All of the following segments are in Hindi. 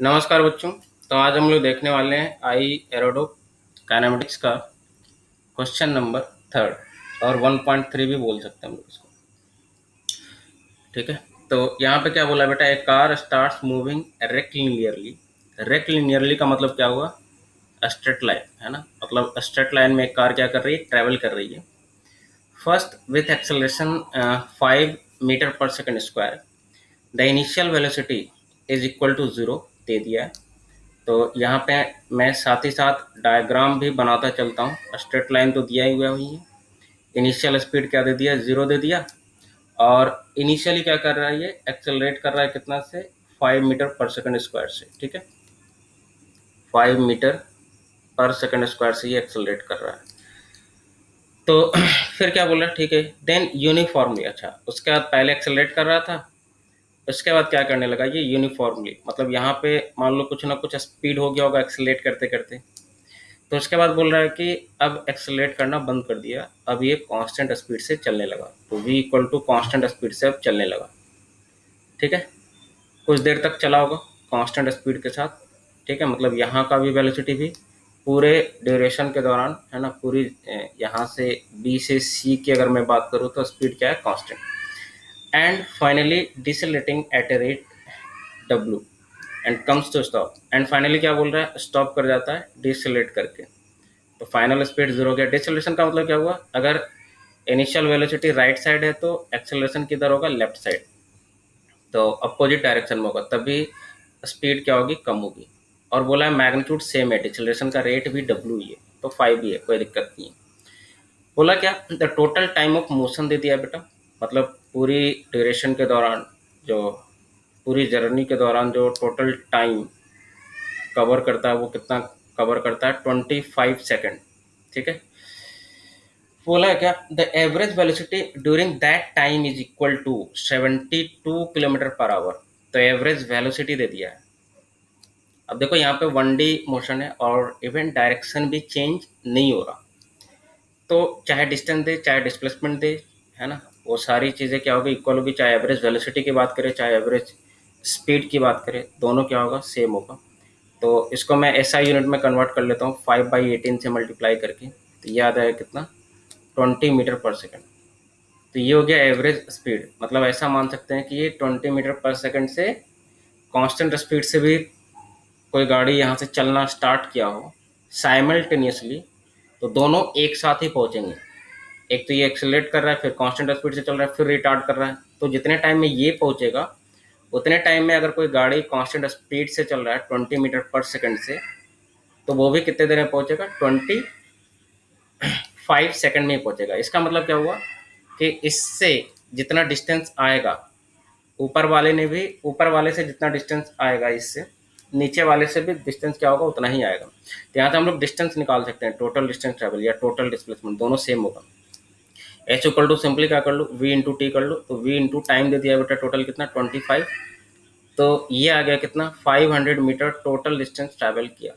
नमस्कार बच्चों। तो आज हम लोग देखने वाले हैं आई एरोडो काइनेमेटिक्स का क्वेश्चन नंबर थर्ड और 1.3 भी बोल सकते हैं हम लोग इसको। ठीक है, तो यहाँ पे क्या बोला बेटा, ए कार स्टार्ट्स मूविंग रेक्टलिनियरली। रेक्टलिनियरली का मतलब क्या हुआ, स्ट्रेट लाइन है ना। मतलब स्ट्रेट लाइन में एक कार क्या कर रही है, ट्रेवल कर रही है। फर्स्ट विथ एक्सेलरेशन 5 मीटर पर second square, the initial velocity is equal to 0 दे दिया है। तो यहाँ पे मैं साथ ही साथ डायग्राम भी बनाता चलता हूँ। स्ट्रेट लाइन तो दिया ही हुआ ही है, इनिशियल स्पीड क्या दे दिया, 0 दे दिया। और इनिशियली क्या कर रहा है, ये एक्सेलरेट कर रहा है कितना से, 5 मीटर पर सेकंड स्क्वायर से। ठीक है, 5 मीटर पर सेकंड स्क्वायर से ये एक्सेलरेट कर रहा है। तो फिर क्या बोला, ठीक है, देन यूनिफॉर्मली। अच्छा, उसके बाद पहले एक्सेलरेट कर रहा था, उसके बाद क्या करने लगा, ये यूनिफॉर्मली। मतलब यहाँ पे मान लो कुछ ना कुछ स्पीड हो गया होगा एक्सेलरेट करते करते। तो उसके बाद बोल रहा है कि अब एक्सेलरेट करना बंद कर दिया, अब ये कांस्टेंट स्पीड से चलने लगा। तो v equal to constant speed से अब चलने लगा। ठीक है, कुछ देर तक चला होगा कांस्टेंट स्पीड के साथ। ठीक है, मतलब यहाँ का भी वेलोसिटी भी पूरे ड्यूरेशन के दौरान है ना, पूरी यहाँ से b से c की अगर मैं बात करूँ तो स्पीड क्या है, constant. And finally decelerating at a rate w and comes to stop. And finally क्या बोल रहा है, स्टॉप कर जाता है डिसलेट करके। तो फाइनल स्पीड 0 हो गया। डिसलेशन का मतलब क्या हुआ, अगर इनिशियल वेलोसिटी राइट साइड है तो एक्सेलरेशन किधर होगा, लेफ्ट साइड। तो अपोजिट डायरेक्शन में होगा, तभी स्पीड क्या होगी, कम होगी। और बोला है मैग्नीट्यूड सेम है, डिसलेशन का रेट भी w ही है, तो 5 ही है, कोई दिक्कत नहीं है। बोला क्या, the total time of motion दे दिया बेटा। मतलब पूरी ड्यूरेशन के दौरान, जो पूरी जर्नी के दौरान जो टोटल टाइम कवर करता है वो कितना कवर करता है, 25 सेकेंड। ठीक है, बोला है क्या, the average velocity during that time is equal to 72 kilometre पर आवर। तो एवरेज वेलोसिटी दे दिया है। अब देखो यहाँ पे 1D मोशन है और इवन डायरेक्शन भी चेंज नहीं हो रहा। तो चाहे डिस्टेंस दे चाहे डिस्प्लेसमेंट दे, है ना, वो सारी चीज़ें क्या होगी, इक्वल होगी। चाहे एवरेज वेलोसिटी की बात करें चाहे एवरेज स्पीड की बात करें, दोनों क्या होगा, सेम होगा। तो इसको मैं SI यूनिट में कन्वर्ट कर लेता हूँ, 5/18 से मल्टीप्लाई करके। तो ये आ जाएगा कितना, 20 मीटर पर सेकेंड। तो ये हो गया एवरेज स्पीड। मतलब ऐसा मान सकते हैं कि ये 20 मीटर पर सेकेंड से कांस्टेंट स्पीड से भी कोई गाड़ी यहाँ से चलना स्टार्ट किया हो साइमल्टेनियसली, तो दोनों एक साथ ही पहुँचेंगे। एक तो ये एक्सेलरेट कर रहा है, फिर कांस्टेंट स्पीड से चल रहा है, फिर रिटार्ड कर रहा है। तो जितने टाइम में ये पहुँचेगा उतने टाइम में अगर कोई गाड़ी कांस्टेंट स्पीड से चल रहा है 20 मीटर पर सेकेंड से, तो वो भी कितने देर में पहुँचेगा, 25 सेकेंड में ही पहुँचेगा। इसका मतलब क्या हुआ कि इससे जितना डिस्टेंस आएगा, ऊपर वाले ने भी, ऊपर वाले से जितना डिस्टेंस आएगा इससे, नीचे वाले से भी डिस्टेंस क्या होगा, उतना ही आएगा। तो यहाँ से हम लोग डिस्टेंस निकाल सकते हैं, टोटल डिस्टेंस ट्रेवल या टोटल डिस्प्लेसमेंट, दोनों सेम होगा। एच इक्वल टू सिंपली क्या कर लो, v इंटू टी कर लो। तो v इंटू टाइम दे दिया बेटा, टोटल कितना, 25। तो ये आ गया कितना, 500 मीटर टोटल डिस्टेंस ट्रैवल किया।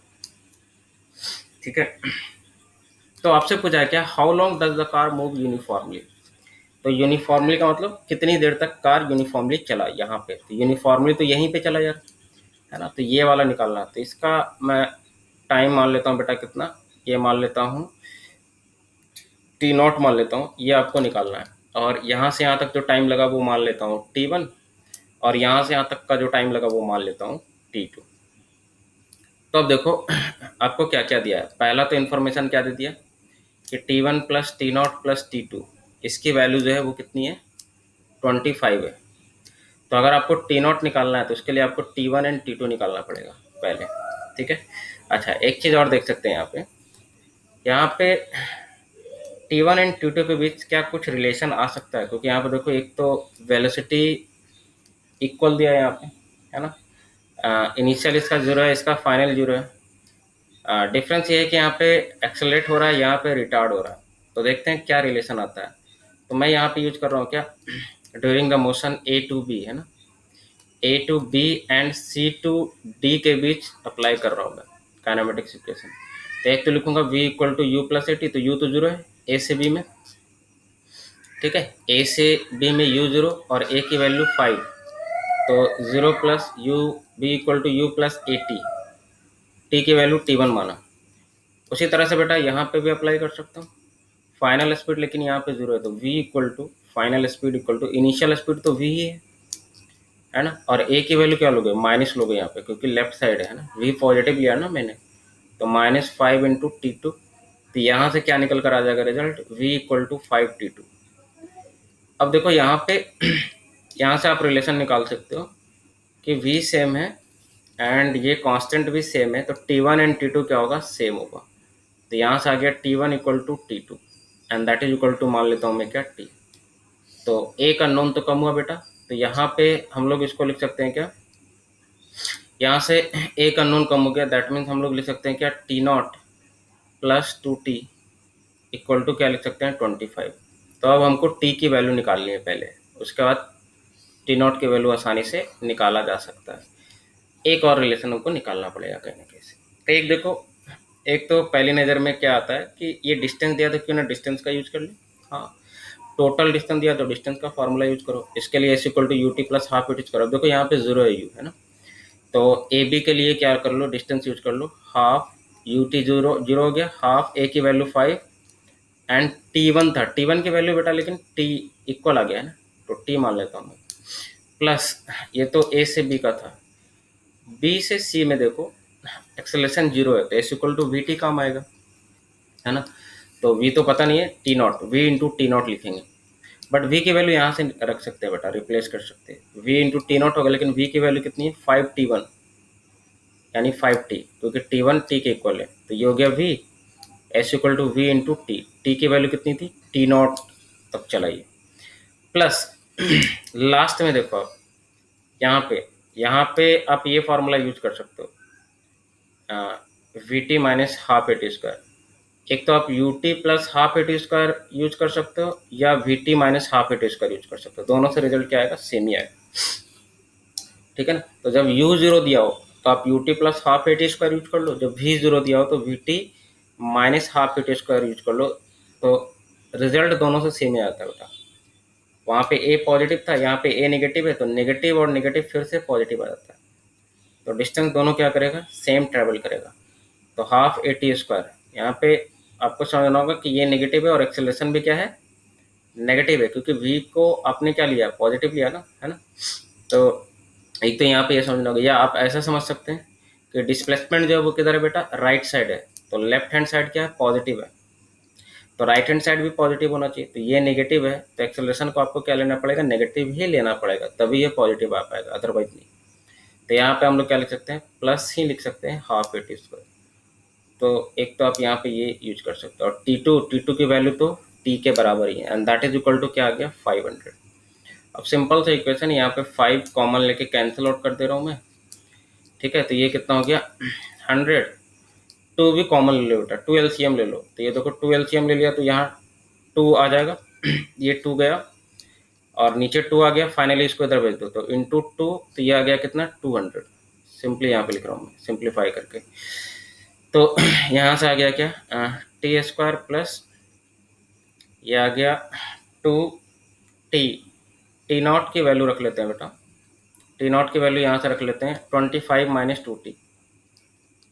ठीक है, तो आपसे पूछा है क्या, how long does the car move uniformly. तो यूनिफॉर्मली का मतलब कितनी देर तक कार यूनिफॉर्मली चला यहाँ पे। तो यूनिफॉर्मली तो यहीं पे चला यार, है ना। तो ये वाला निकालना है। तो इसका मैं टाइम मान लेता हूँ बेटा कितना, ये मान लेता हूँ T0 मान लेता हूँ, ये आपको निकालना है। और यहाँ से यहाँ तक जो टाइम लगा वो मान लेता हूँ T1, और यहाँ से यहाँ तक का जो टाइम लगा वो मान लेता हूँ T2। तो अब देखो आपको क्या क्या दिया है। पहला तो इन्फॉर्मेशन क्या दे दिया कि T1 plus T0 plus T2, इसकी वैल्यू जो है वो कितनी है, 25 है। तो अगर आपको T0 निकालना है तो उसके लिए आपको T1 एंड T2 निकालना पड़ेगा पहले। ठीक है, अच्छा एक चीज़ और देख सकते हैं यहाँ पे T1 एंड T2 के बीच क्या कुछ रिलेशन आ सकता है, क्योंकि यहाँ पे देखो एक तो वेलोसिटी इक्वल दिया है यहाँ पे, है ना। इनिशियल इसका 0 है, इसका फाइनल 0 है। डिफरेंस ये है कि यहाँ पे एक्सेलरेट हो रहा है, यहाँ पे रिटार्ड हो रहा है। तो देखते हैं क्या रिलेशन आता है। तो मैं यहाँ पे यूज कर रहा हूँ क्या, during the motion A to B, है ना, A to B and C to D के बीच अप्लाई कर रहा हूँ मैं काइनेमेटिक्स इक्वेशन। तो एक तो लिखूंगा V equal to u plus a t, तो U तो 0 है A से B में। ठीक है, A से B में U 0 और A की वैल्यू 5। तो 0 plus u b equal to u plus a t की वैल्यू T1 माना। उसी तरह से बेटा यहाँ पे भी अप्लाई कर सकता हूँ। फाइनल स्पीड लेकिन यहाँ पे 0 है, तो v equal to final speed equal to initial speed, तो v ही है ना। और a की वैल्यू क्या लोगे, माइनस लोगे यहाँ पे, क्योंकि लेफ्ट साइड है ना, v पॉजिटिव लिया ना मैंने, तो -5 इंटू T2। तो यहाँ से क्या निकल कर आ जाएगा result, v equal to 5T2। अब देखो यहाँ पे यहाँ से आप रिलेशन निकाल सकते हो कि v सेम है एंड ये कांस्टेंट भी सेम है, तो T1 एंड T2 क्या होगा, सेम होगा। तो यहाँ से आ गया T1 equal to T2 and that is equal to, मान लेता हूँ मैं क्या, T। तो एक अननोन तो कम हुआ बेटा, तो यहाँ पे हम लोग इसको लिख सकते हैं क्या, यहाँ से एक अननोन कम हो गया, दैट मीन्स हम लोग लिख सकते हैं क्या, T0 plus 2T equal to क्या लिख सकते हैं, 25। तो अब हमको T की वैल्यू निकालनी है पहले, उसके बाद T0 की वैल्यू आसानी से निकाला जा सकता है। एक और रिलेशन हमको निकालना पड़ेगा कहीं ना कहीं से। तो एक देखो, एक तो पहली नज़र में क्या आता है कि ये डिस्टेंस दिया तो क्यों ना डिस्टेंस का यूज कर ले। हाँ, टोटल डिस्टेंस दिया तो डिस्टेंस का फॉर्मूला यूज करो। इसके लिए s equal to u t plus half use करो। देखो यहाँ पे 0 है, यू है ना, तो ए बी के लिए क्या कर लो, डिस्टेंस यूज कर लो, हाफ यू टी 0 हो गया, हाफ ए की वैल्यू 5 एंड T1 था, T1 की वैल्यू बेटा लेकिन T इक्वल आ गया है ना, तो T मान लेता हूँ मैं, प्लस ये तो ए से बी का था, बी से सी में देखो एक्सेलरेशन 0 है, तो s equal to v t काम आएगा, है ना। तो v तो पता नहीं है, T0 v इंटू T0 लिखेंगे, बट v की वैल्यू यहाँ से रख सकते हैं बेटा, रिप्लेस कर सकते हैं, v इंटू T0 होगा, लेकिन v की वैल्यू कितनी है, 5T1 यानी 5T, क्योंकि T1 T के इक्वल है, तो ये हो गया v s equal to v into t. T की वैल्यू कितनी थी, T0 तक चलाइए, प्लस लास्ट में देखो आप यहाँ पे आप ये फॉर्मूला यूज कर सकते हो, we T minus half A T square. एक तो आप you t plus half A T square use कर सकते हो, या we T minus half A T square use कर सकते हो, दोनों से रिजल्ट क्या आएगा, सेम ही आएगा, ठीक है ना। तो जब u 0 दिया हो तो आप you t plus half A T square use कर लो, जब v 0 दिया हो तो we T minus half A T square use कर लो, तो रिजल्ट दोनों से सेम ही आता है बेटा। वहाँ पे a पॉजिटिव था, यहाँ पे a नेगेटिव है, तो नेगेटिव और नेगेटिव फिर से पॉजिटिव आ जाता है, तो डिस्टेंस दोनों क्या करेगा, सेम ट्रेवल करेगा। तो हाफ ए टी स्क्वायर, यहाँ पे आपको समझना होगा कि ये नेगेटिव है और एक्सेलरेशन भी क्या है, नेगेटिव है, क्योंकि v को आपने क्या लिया, पॉजिटिव लिया ना, है ना। तो एक तो यहाँ पे ये समझना होगा, या आप ऐसा समझ सकते हैं कि डिस्प्लेसमेंट जो है वो किधर है बेटा, राइट साइड है, तो लेफ्ट हैंड साइड क्या है, पॉजिटिव है, तो राइट हैंड साइड भी पॉजिटिव होना चाहिए, तो ये नेगेटिव है, तो एक्सेलरेशन को आपको क्या लेना पड़ेगा, नेगेटिव ही लेना पड़ेगा, तभी ये पॉजिटिव आ पाएगा, अदरवाइज नहीं। तो यहाँ पे हम लोग क्या लिख सकते हैं, प्लस ही लिख सकते हैं, हाफ ए टी स्क्वायर। तो एक तो आप यहाँ पे ये यूज कर सकते हो, और T2 की वैल्यू तो T के बराबर ही है, and that is equal to क्या आ गया, 500। अब सिंपल सा इक्वेशन, यहाँ पे 5 कॉमन लेके कैंसिल आउट कर दे रहा हूँ मैं, ठीक है। तो ये कितना हो गया, 100, 2 भी कॉमन ले लो बेटा, 2 LCM ले लो, तो ये देखो 2 LCM ले लिया तो यहाँ 2 आ जाएगा, ये 2 गया और नीचे 2 आ गया, फाइनली इसको इधर भेज दो, तो इंटू 2, तो ये आ गया कितना, 200। सिंपली यहाँ पे लिख रहा हूँ मैं, सिंप्लीफाई करके, तो यहाँ से आ गया क्या, टी स्क्वायर प्लस ये आ गया 2T। T0 की वैल्यू रख लेते हैं बेटा, T0 की वैल्यू यहाँ से रख लेते हैं 25 माइनस 2T,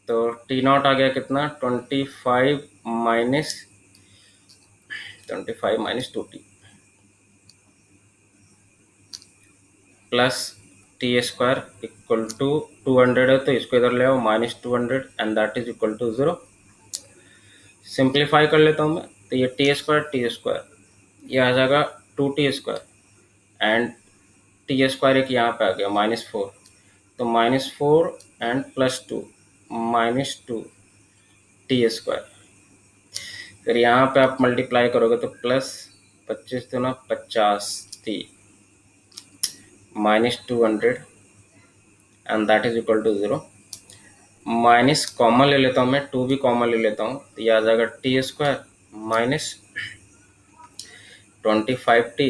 तो T0 आ गया कितना, 25 minus 2T plus t square equal to 200 है, तो इसको इधर ले आओ, -200 and that is equal to 0। Simplify कर लेता हूँ मैं, तो ये टी स्क्वायर ये आ जाएगा 2T square and T square एक यहाँ पे आ गया -4, तो -4 एंड +2 -2T स्क्वायर। फिर यहाँ पे आप मल्टीप्लाई करोगे तो प्लस 25 तो ना 50T -200 and that is equal to 0। Minus common ले लेता हूँ मैं, 2 भी कॉमन ले लेता हूँ, तो ये आ जाएगा T square -25T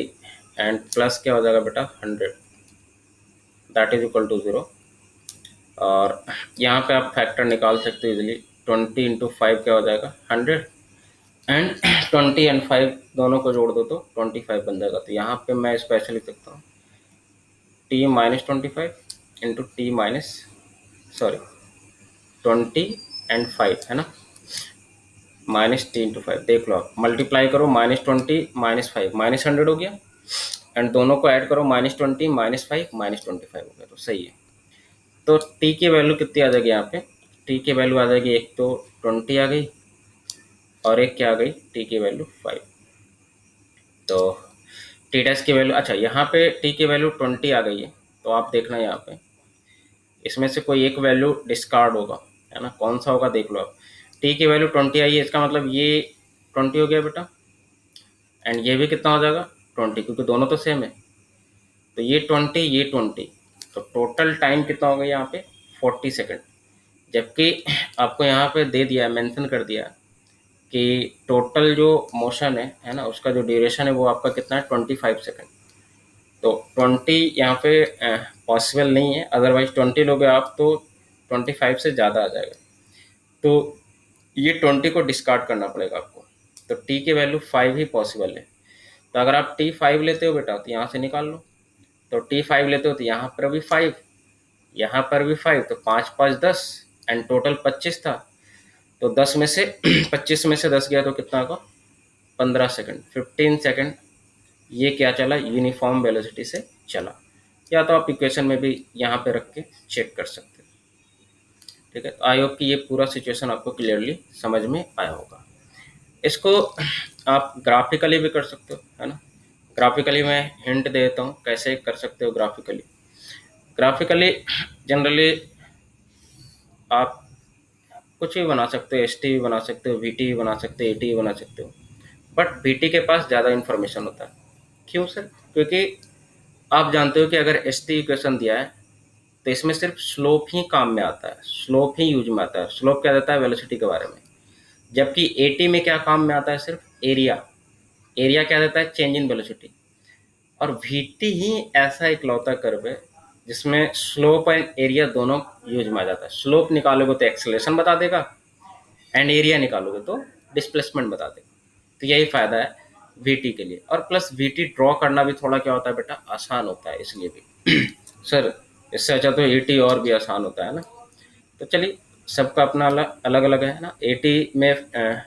and plus क्या हो जाएगा बेटा 100, दैट इज इक्वल टू 0। और यहाँ पे आप फैक्टर निकाल सकते हो इजीली, 20 इंटू 5 क्या हो जाएगा 100 एंड 20 एंड 5 दोनों को जोड़ दो तो 25 बन जाएगा। तो यहाँ पे मैं इसको ऐसे लिख सकता हूँ, T minus 25 into T minus 20 and 5 है ना, माइनस टी इंटू 5। देख लो आप मल्टीप्लाई करो, -20 -5 -100 हो गया, एंड दोनों को ऐड करो, -20 -5 -25 हो गया, तो सही है। तो टी की वैल्यू कितनी आ जाएगी यहाँ पे, टी की वैल्यू आ जाएगी, एक तो 20 आ गई और एक क्या आ गई, टी की वैल्यू 5। तो टी डैश की वैल्यू, अच्छा यहाँ पे टी की वैल्यू 20 आ गई है, तो आप देखना यहाँ पे इसमें से कोई एक वैल्यू डिस्कार्ड होगा, है ना, कौन सा होगा देख लो आप। टी की वैल्यू 20 आई है, इसका मतलब ये 20 हो गया बेटा, एंड ये भी कितना हो जाएगा 20, क्योंकि दोनों तो सेम है। तो ये 20 ये 20, तो टोटल टाइम कितना हो गया यहाँ पे 40 सेकेंड। जबकि आपको यहाँ पे दे दिया है, मेंशन कर दिया है कि टोटल जो मोशन है ना, उसका जो ड्यूरेशन है वो आपका कितना है 25 सेकेंड। तो 20 यहाँ पे पॉसिबल नहीं है, अदरवाइज 20 लोगे आप तो 25 से ज़्यादा आ जाएगा। तो ये 20 को डिस्कार्ड करना पड़ेगा आपको, तो टी की वैल्यू 5 ही पॉसिबल है। तो अगर आप T5 लेते हो बेटा तो यहाँ से निकाल लो, तो T5 लेते हो तो यहाँ पर भी 5, यहाँ पर भी 5, तो 5 5 10 एंड टोटल 25 था। तो 10 में से 25 में से 10 गया तो कितना होगा 15 सेकंड, 15 सेकंड ये क्या चला, यूनिफॉर्म वेलोसिटी से चला। या तो आप इक्वेशन में भी यहाँ पे रख के चेक कर सकते हो। ठीक है, तो आई होप कि ये पूरा सिचुएशन आपको क्लियरली समझ में आया होगा। इसको आप ग्राफिकली भी कर सकते हो, है ना। ग्राफिकली मैं हिंट दे देता हूँ कैसे कर सकते हो ग्राफिकली। ग्राफिकली जनरली आप कुछ भी बना सकते हो, ST भी बना सकते हो, VT भी बना सकते हो, AT भी बना सकते हो, बट VT के पास ज़्यादा इन्फॉर्मेशन होता है। क्यों सर? क्योंकि आप जानते हो कि अगर ST इक्वेशन दिया है तो इसमें सिर्फ स्लोप ही काम में आता है, स्लोप ही यूज में आता है। स्लोप क्या देता है, वेलोसिटी के बारे में। जबकि AT में क्या काम में आता है, सिर्फ एरिया। एरिया क्या देता है, चेंज इन वेलोसिटी। और VT ही ऐसा इकलौता कर्व है जिसमें स्लोप एंड एरिया दोनों यूज में आ जाता है। स्लोप निकालोगे तो एक्सेलरेशन बता देगा, एंड एरिया निकालोगे तो डिस्प्लेसमेंट बता देगा। तो यही फायदा है VT के लिए। और प्लस VT ड्रॉ करना भी थोड़ा क्या होता है बेटा, आसान होता है, इसलिए भी सर इससे अच्छा तो AT और भी आसान होता है ना। तो चलिए, सबका अपना अलग अलग है ना। AT में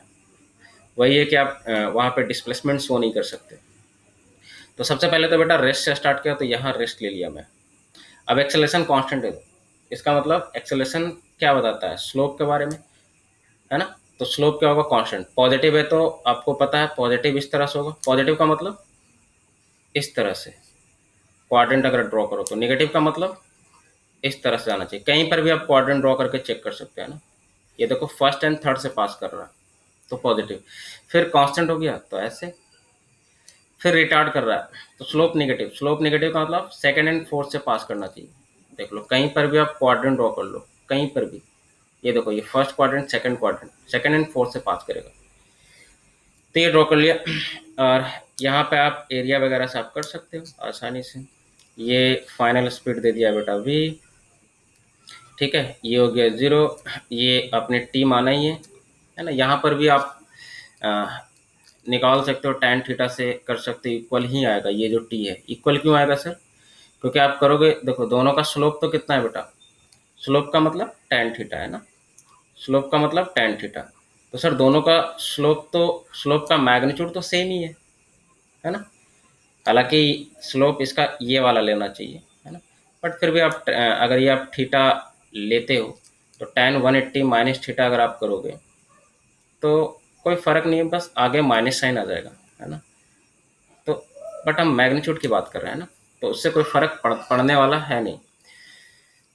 वही है कि आप वहाँ पे डिस्प्लेसमेंट शो नहीं कर सकते। तो सबसे पहले तो बेटा रेस्ट से स्टार्ट किया, तो यहाँ रेस्ट ले लिया मैं। अब एक्सेलरेशन कांस्टेंट है, इसका मतलब एक्सेलरेशन क्या बताता है, स्लोप के बारे में, है ना। तो स्लोप क्या होगा, कांस्टेंट। पॉजिटिव है तो आपको पता है पॉजिटिव इस तरह से होगा, पॉजिटिव का मतलब इस तरह से क्वाड्रेंट अगर ड्रॉ करो, तो नेगेटिव का मतलब इस तरह से जाना चाहिए। कहीं पर भी आप क्वाड्रेंट ड्रॉ करके चेक कर सकते हैं ना। ये देखो फर्स्ट एंड थर्ड से पास कर रहा है तो पॉजिटिव, फिर कांस्टेंट हो गया तो ऐसे, फिर रिटार्ड कर रहा है तो स्लोप नेगेटिव। स्लोप नेगेटिव का मतलब सेकंड एंड फोर्थ से पास करना चाहिए। देख लो कहीं पर भी आप क्वाड्रेंट ड्रॉ कर लो, कहीं पर भी, ये देखो ये first quadrant, second and fourth से पास करेगा, तो ये ड्रॉ कर लिया। और यहाँ पे आप एरिया वगैरह से आप कर सकते हो आसानी से। ये फाइनल स्पीड दे दिया बेटा v, ठीक है, ये हो गया 0, ये आपने t माना ही है ना। यहाँ पर भी आप निकाल सकते हो, tan थीटा से कर सकते हो, इक्वल ही आएगा। ये जो t है इक्वल क्यों आएगा सर, क्योंकि आप करोगे, देखो दोनों का स्लोप तो कितना है बेटा, स्लोप का मतलब tan थीटा है ना, स्लोप का मतलब tan थीटा। तो सर दोनों का स्लोप, तो स्लोप का मैग्नीट्यूड तो सेम ही है ना। हालांकि स्लोप इसका ये वाला लेना चाहिए, है ना, बट फिर भी आप अगर ये आप थीटा लेते हो तो tan 180 माइनस थीटा अगर आप करोगे तो कोई फर्क नहीं है, बस आगे माइनस साइन आ जाएगा, है ना। तो बट हम मैग्नीट्यूड की बात कर रहे हैं ना, तो उससे कोई फर्क पड़ने वाला है नहीं।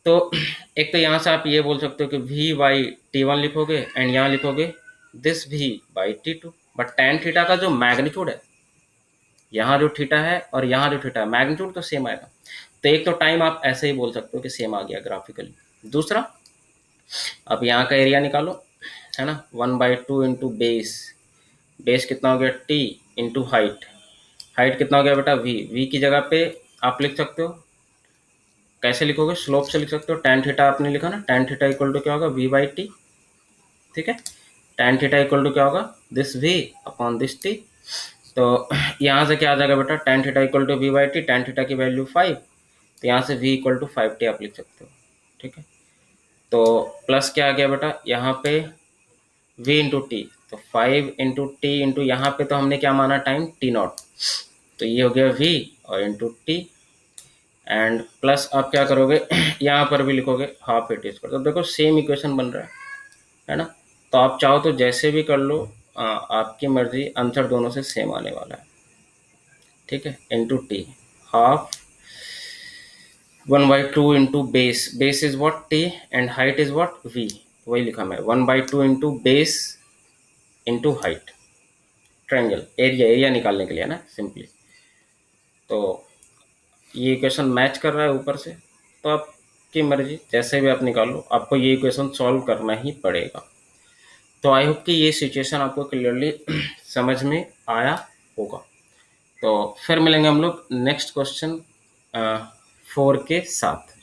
तो एक तो यहाँ से आप ये बोल सकते हो कि v/t1 लिखोगे एंड यहाँ लिखोगे this v/t2, but tan theta का जो मैग्नीट्यूड है, यहाँ जो थीटा है और यहाँ जो थीटा है, मैग्नीट्यूड तो सेम आएगा। तो एक तो टाइम आप ऐसे ही बोल सकते हो कि सेम आ गया ग्राफिकली। दूसरा, आप यहाँ का एरिया निकालो, है ना, 1/2 इंटू बेस, बेस कितना हो गया t इंटू हाइट, हाइट कितना हो गया बेटा v की जगह पे आप लिख सकते हो, कैसे लिखोगे, स्लोप से लिख सकते हो। tan थीटा आपने लिखा ना, tan थीटा इक्वल टू क्या होगा v/t, ठीक है। tan थीटा इक्वल टू क्या होगा, this v upon this t। तो यहाँ से क्या आ जाएगा बेटा, tan theta equal to v/t, tan theta की वैल्यू 5, तो यहाँ से v इक्वल टू 5t आप लिख सकते हो, ठीक है। तो प्लस क्या आ गया बेटा, यहाँ पे v इंटू टी, तो 5 इंटू टी इंटू यहाँ पे तो हमने क्या माना टाइम t नॉट, तो ये हो गया v और इंटू टी, एंड प्लस आप क्या करोगे यहाँ पर भी लिखोगे हाफ एटी स्क्वायर। तो देखो सेम इक्वेशन बन रहा है ना। तो आप चाहो तो जैसे भी कर लो, आपकी मर्जी, आंसर दोनों से सेम आने वाला है, ठीक है। Into T, half 1/2 into base is what T and height is what v, वही लिखा मैं 1/2 into base into height, triangle area निकालने के लिए ना सिंपली। तो ये इक्वेशन मैच कर रहा है ऊपर से, तो आपकी मर्जी जैसे भी आप निकालो, आपको ये इक्वेशन सॉल्व करना ही पड़ेगा। तो आई होप कि ये सिचुएशन आपको क्लियरली समझ में आया होगा। तो फिर मिलेंगे हम लोग नेक्स्ट क्वेश्चन 4 के साथ।